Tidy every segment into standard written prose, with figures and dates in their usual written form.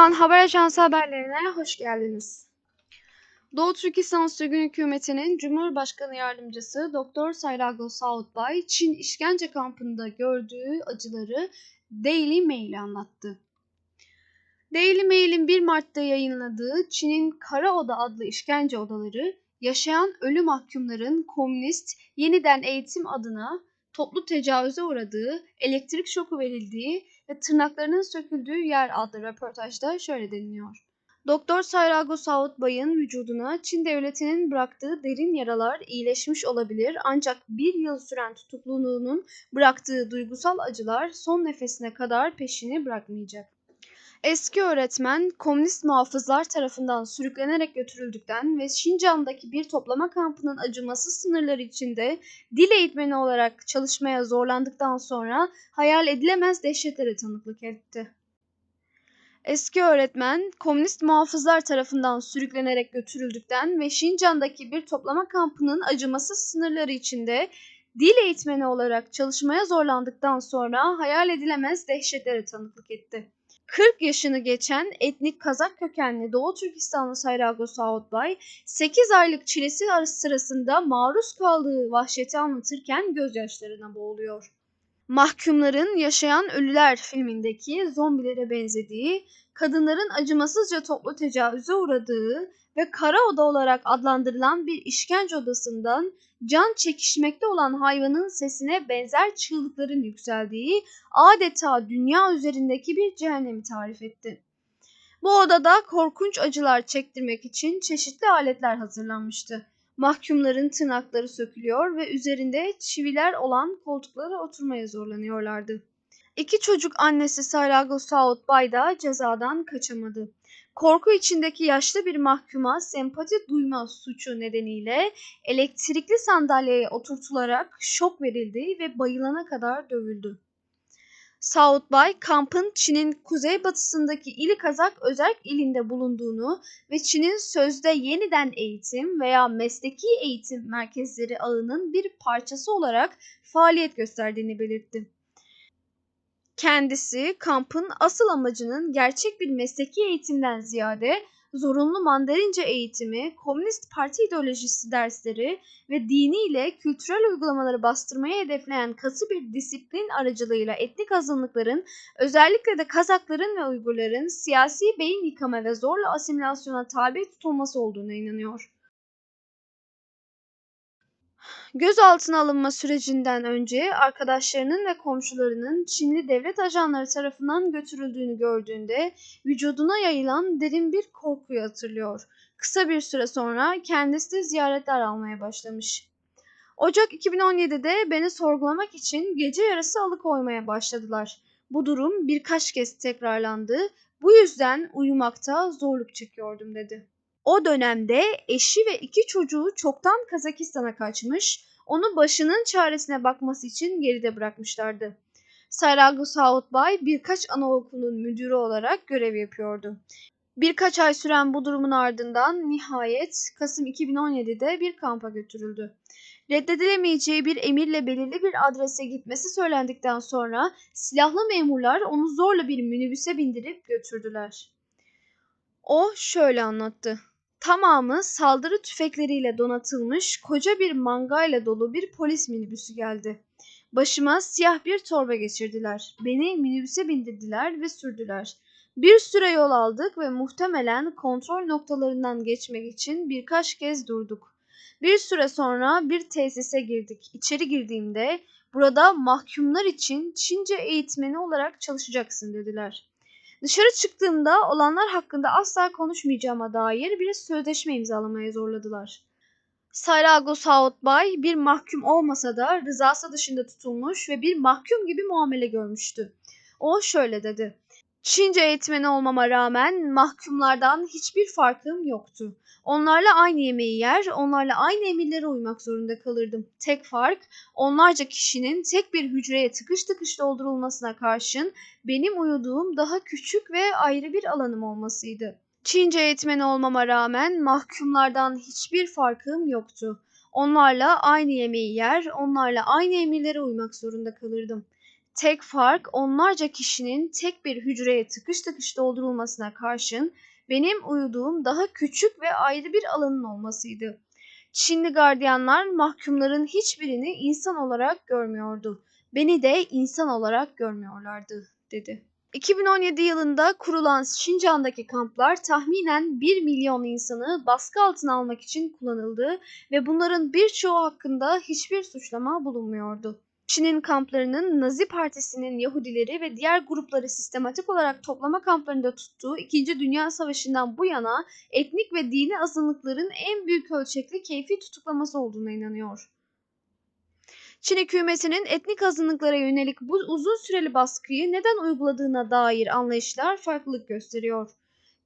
Türkistan'dan Haber Ajansı haberlerine hoş geldiniz. Doğu Türkistan Sürgün Hükümeti'nin Cumhurbaşkanı Yardımcısı Doktor Sayrago Sautbay, Çin işkence kampında gördüğü acıları Daily Mail'e anlattı. Daily Mail'in 1 Mart'ta yayınladığı Çin'in Kara Oda adlı işkence odaları, yaşayan ölü mahkumların komünist yeniden eğitim adına toplu tecavüze uğradığı, elektrik şoku verildiği ve tırnaklarının söküldüğü yer adlı röportajda şöyle deniliyor. Doktor Sayrago Sautbay'ın vücuduna Çin devletinin bıraktığı derin yaralar iyileşmiş olabilir, ancak bir yıl süren tutukluluğunun bıraktığı duygusal acılar son nefesine kadar peşini bırakmayacak. Eski öğretmen, komünist muhafızlar tarafından sürüklenerek götürüldükten ve Şincan'daki bir toplama kampının acımasız sınırları içinde dil eğitmeni olarak çalışmaya zorlandıktan sonra hayal edilemez dehşetlere tanıklık etti. Eski öğretmen, komünist muhafızlar tarafından sürüklenerek götürüldükten ve Şincan'daki bir toplama kampının acımasız sınırları içinde dil eğitmeni olarak çalışmaya zorlandıktan sonra hayal edilemez dehşetlere tanıklık etti. 40 yaşını geçen etnik Kazak kökenli Doğu Türkistanlı Sayrago Sautbay, 8 aylık çilesi sırasında maruz kaldığı vahşeti anlatırken gözyaşlarına boğuluyor. Mahkumların Yaşayan Ölüler filmindeki zombilere benzediği, kadınların acımasızca toplu tecavüze uğradığı ve kara oda olarak adlandırılan bir işkence odasından can çekişmekte olan hayvanın sesine benzer çığlıkların yükseldiği, adeta dünya üzerindeki bir cehennemi tarif etti. Bu odada korkunç acılar çektirmek için çeşitli aletler hazırlanmıştı. Mahkumların tırnakları sökülüyor ve üzerinde çiviler olan koltuklara oturmaya zorlanıyorlardı. İki çocuk annesi Sayrago Sautbay da cezadan kaçamadı. Korku içindeki yaşlı bir mahkuma sempati duyma suçu nedeniyle elektrikli sandalyeye oturtularak şok verildi ve bayılana kadar dövüldü. Sautbay, kampın Çin'in kuzeybatısındaki İli Kazak özerk ilinde bulunduğunu ve Çin'in sözde yeniden eğitim veya mesleki eğitim merkezleri ağının bir parçası olarak faaliyet gösterdiğini belirtti. Kendisi, kampın asıl amacının gerçek bir mesleki eğitimden ziyade zorunlu Mandarince eğitimi, Komünist Parti ideolojisi dersleri ve dini ile kültürel uygulamaları bastırmayı hedefleyen katı bir disiplin aracılığıyla etnik azınlıkların, özellikle de Kazakların ve Uygurların siyasi beyin yıkama ve zorla asimilasyona tabi tutulması olduğuna inanıyor. Gözaltına alınma sürecinden önce arkadaşlarının ve komşularının Çinli devlet ajanları tarafından götürüldüğünü gördüğünde vücuduna yayılan derin bir korkuyu hatırlıyor. Kısa bir süre sonra kendisi de ziyaretler almaya başlamış. Ocak 2017'de beni sorgulamak için gece yarısı alıkoymaya başladılar. Bu durum birkaç kez tekrarlandı. Bu yüzden uyumakta zorluk çekiyordum dedi. O dönemde eşi ve 2 çocuğu çoktan Kazakistan'a kaçmış, onu başının çaresine bakması için geride bırakmışlardı. Sayrago Sautbay birkaç anaokulunun müdürü olarak görev yapıyordu. Birkaç ay süren bu durumun ardından nihayet Kasım 2017'de bir kampa götürüldü. Reddedilemeyeceği bir emirle belirli bir adrese gitmesi söylendikten sonra silahlı memurlar onu zorla bir minibüse bindirip götürdüler. O şöyle anlattı. Tamamı saldırı tüfekleriyle donatılmış koca bir mangayla dolu bir polis minibüsü geldi. Başıma siyah bir torba geçirdiler. Beni minibüse bindirdiler ve sürdüler. Bir süre yol aldık ve muhtemelen kontrol noktalarından geçmek için birkaç kez durduk. Bir süre sonra bir tesise girdik. İçeri girdiğimde burada mahkumlar için Çince eğitmeni olarak çalışacaksın dediler. Dışarı çıktığımda olanlar hakkında asla konuşmayacağıma dair bir sözleşme imzalamaya zorladılar. Sayrago Sautbay bir mahkum olmasa da rızası dışında tutulmuş ve bir mahkum gibi muamele görmüştü. O şöyle dedi. Çince eğitmeni olmama rağmen mahkumlardan hiçbir farkım yoktu. Onlarla aynı yemeği yer, onlarla aynı emirlere uymak zorunda kalırdım. Tek fark onlarca kişinin tek bir hücreye tıkış tıkış doldurulmasına karşın benim uyuduğum daha küçük ve ayrı bir alanım olmasıydı. Çince eğitmeni olmama rağmen mahkumlardan hiçbir farkım yoktu. Onlarla aynı yemeği yer, onlarla aynı emirlere uymak zorunda kalırdım. Tek fark onlarca kişinin tek bir hücreye tıkış tıkış doldurulmasına karşın benim uyuduğum daha küçük ve ayrı bir alanın olmasıydı. Çinli gardiyanlar mahkumların hiçbirini insan olarak görmüyordu. Beni de insan olarak görmüyorlardı, dedi. 2017 yılında kurulan Şincan'daki kamplar tahminen 1 milyon insanı baskı altına almak için kullanıldı ve bunların birçoğu hakkında hiçbir suçlama bulunmuyordu. Çin'in kamplarının Nazi Partisi'nin Yahudileri ve diğer grupları sistematik olarak toplama kamplarında tuttuğu 2. Dünya Savaşı'ndan bu yana etnik ve dini azınlıkların en büyük ölçekli keyfi tutuklaması olduğuna inanıyor. Çin hükümetinin etnik azınlıklara yönelik bu uzun süreli baskıyı neden uyguladığına dair anlayışlar farklılık gösteriyor.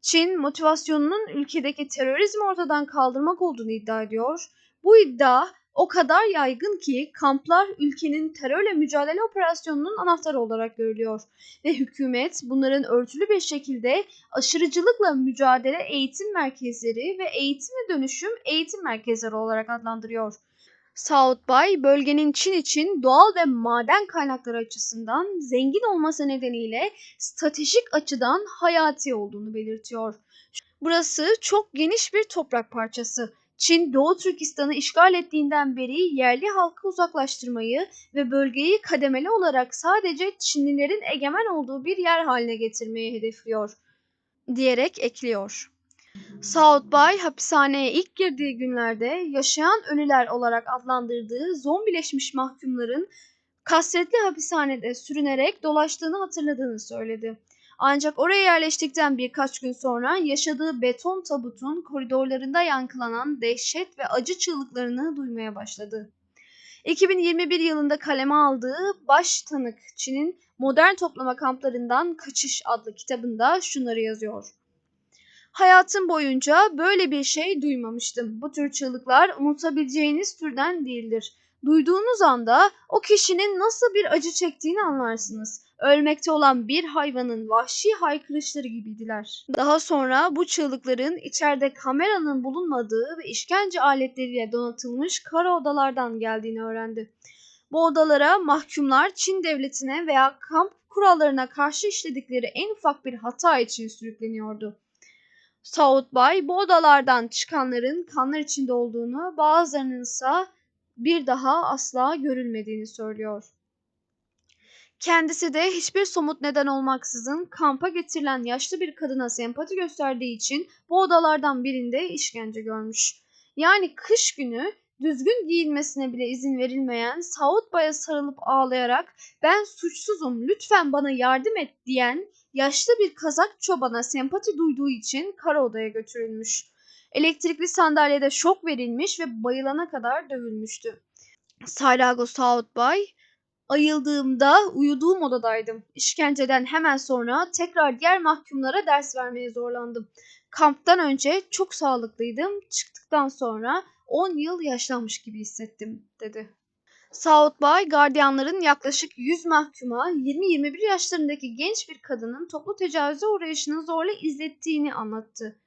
Çin motivasyonunun ülkedeki terörizmi ortadan kaldırmak olduğunu iddia ediyor. Bu iddia o kadar yaygın ki kamplar ülkenin terörle mücadele operasyonunun anahtarı olarak görülüyor ve hükümet bunların örtülü bir şekilde aşırıcılıkla mücadele eğitim merkezleri ve eğitime dönüşüm eğitim merkezleri olarak adlandırıyor. South Bay, bölgenin Çin için doğal ve maden kaynakları açısından zengin olması nedeniyle stratejik açıdan hayati olduğunu belirtiyor. Burası çok geniş bir toprak parçası. Çin, Doğu Türkistan'ı işgal ettiğinden beri yerli halkı uzaklaştırmayı ve bölgeyi kademeli olarak sadece Çinlilerin egemen olduğu bir yer haline getirmeyi hedefliyor, diyerek ekliyor. South Bay hapishaneye ilk girdiği günlerde yaşayan ölüler olarak adlandırdığı zombileşmiş mahkumların kasvetli hapishanede sürünerek dolaştığını hatırladığını söyledi. Ancak oraya yerleştikten birkaç gün sonra yaşadığı beton tabutun koridorlarında yankılanan dehşet ve acı çığlıklarını duymaya başladı. 2021 yılında kaleme aldığı Baş Tanık Çin'in Modern Toplama Kamplarından Kaçış adlı kitabında şunları yazıyor. Hayatım boyunca böyle bir şey duymamıştım. Bu tür çığlıklar unutabileceğiniz türden değildir. Duyduğunuz anda o kişinin nasıl bir acı çektiğini anlarsınız. Ölmekte olan bir hayvanın vahşi haykırışları gibiydiler. Daha sonra bu çığlıkların içeride kameranın bulunmadığı ve işkence aletleriyle donatılmış kara odalardan geldiğini öğrendi. Bu odalara mahkumlar Çin devletine veya kamp kurallarına karşı işledikleri en ufak bir hata için sürükleniyordu. South Bay bu odalardan çıkanların kanlar içinde olduğunu, bazılarının ise bir daha asla görülmediğini söylüyor. Kendisi de hiçbir somut neden olmaksızın kampa getirilen yaşlı bir kadına sempati gösterdiği için bu odalardan birinde işkence görmüş. Yani kış günü düzgün giyinmesine bile izin verilmeyen South Bay'a sarılıp ağlayarak "Ben suçsuzum, lütfen bana yardım et" diyen yaşlı bir Kazak çobana sempati duyduğu için kara odaya götürülmüş. Elektrikli sandalyede şok verilmiş ve bayılana kadar dövülmüştü. Saylago South Bay, ayıldığımda uyuduğum odadaydım. İşkenceden hemen sonra tekrar diğer mahkumlara ders vermeye zorlandım. Kamptan önce çok sağlıklıydım. Çıktıktan sonra 10 yıl yaşlanmış gibi hissettim, dedi. South Bay, gardiyanların yaklaşık 100 mahkuma 20-21 yaşlarındaki genç bir kadının toplu tecavüze uğrayışını zorla izlettiğini anlattı.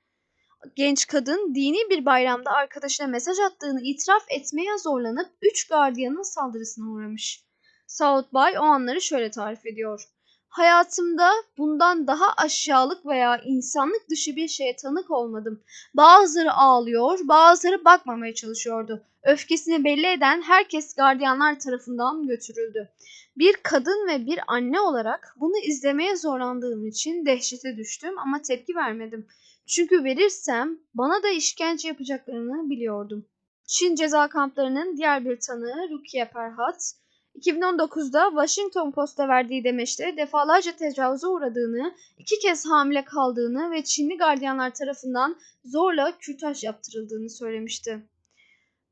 Genç kadın dini bir bayramda arkadaşına mesaj attığını itiraf etmeye zorlanıp 3 gardiyanın saldırısına uğramış. South Bay o anları şöyle tarif ediyor. Hayatımda bundan daha aşağılık veya insanlık dışı bir şeye tanık olmadım. Bazıları ağlıyor, bazıları bakmamaya çalışıyordu. Öfkesini belli eden herkes gardiyanlar tarafından götürüldü. Bir kadın ve bir anne olarak bunu izlemeye zorlandığım için dehşete düştüm ama tepki vermedim. Çünkü verirsem bana da işkence yapacaklarını biliyordum. Çin ceza kamplarının diğer bir tanığı Rukiye Perhat, 2019'da Washington Post'a verdiği demeçte defalarca tecavüze uğradığını, 2 kez hamile kaldığını ve Çinli gardiyanlar tarafından zorla kürtaj yaptırıldığını söylemişti.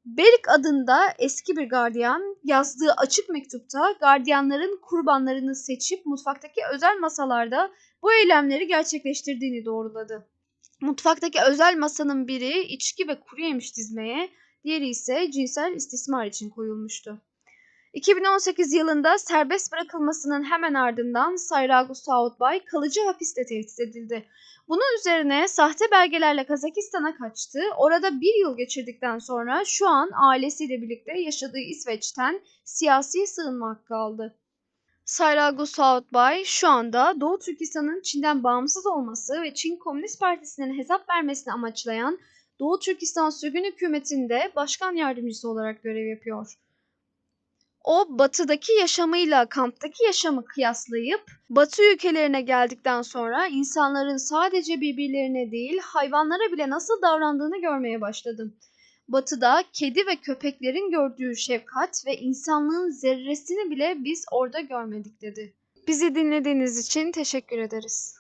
Berik adında eski bir gardiyan yazdığı açık mektupta gardiyanların kurbanlarını seçip mutfaktaki özel masalarda bu eylemleri gerçekleştirdiğini doğruladı. Mutfaktaki özel masanın biri içki ve kuru yemiş dizmeye, diğeri ise cinsel istismar için koyulmuştu. 2018 yılında serbest bırakılmasının hemen ardından Sayrago Saudbay kalıcı hapiste tehdit edildi. Bunun üzerine sahte belgelerle Kazakistan'a kaçtı. Orada bir yıl geçirdikten sonra şu an ailesiyle birlikte yaşadığı İsveç'ten siyasi sığınma hakkı aldı. Sairago Southbay şu anda Doğu Türkistan'ın Çin'den bağımsız olması ve Çin Komünist Partisi'nin hesap vermesini amaçlayan Doğu Türkistan Sürgün Hükümeti'nde başkan yardımcısı olarak görev yapıyor. O batıdaki yaşamıyla kamptaki yaşamı kıyaslayıp Batı ülkelerine geldikten sonra insanların sadece birbirlerine değil hayvanlara bile nasıl davrandığını görmeye başladım. Batı'da kedi ve köpeklerin gördüğü şefkat ve insanlığın zerresini bile biz orada görmedik dedi. Bizi dinlediğiniz için teşekkür ederiz.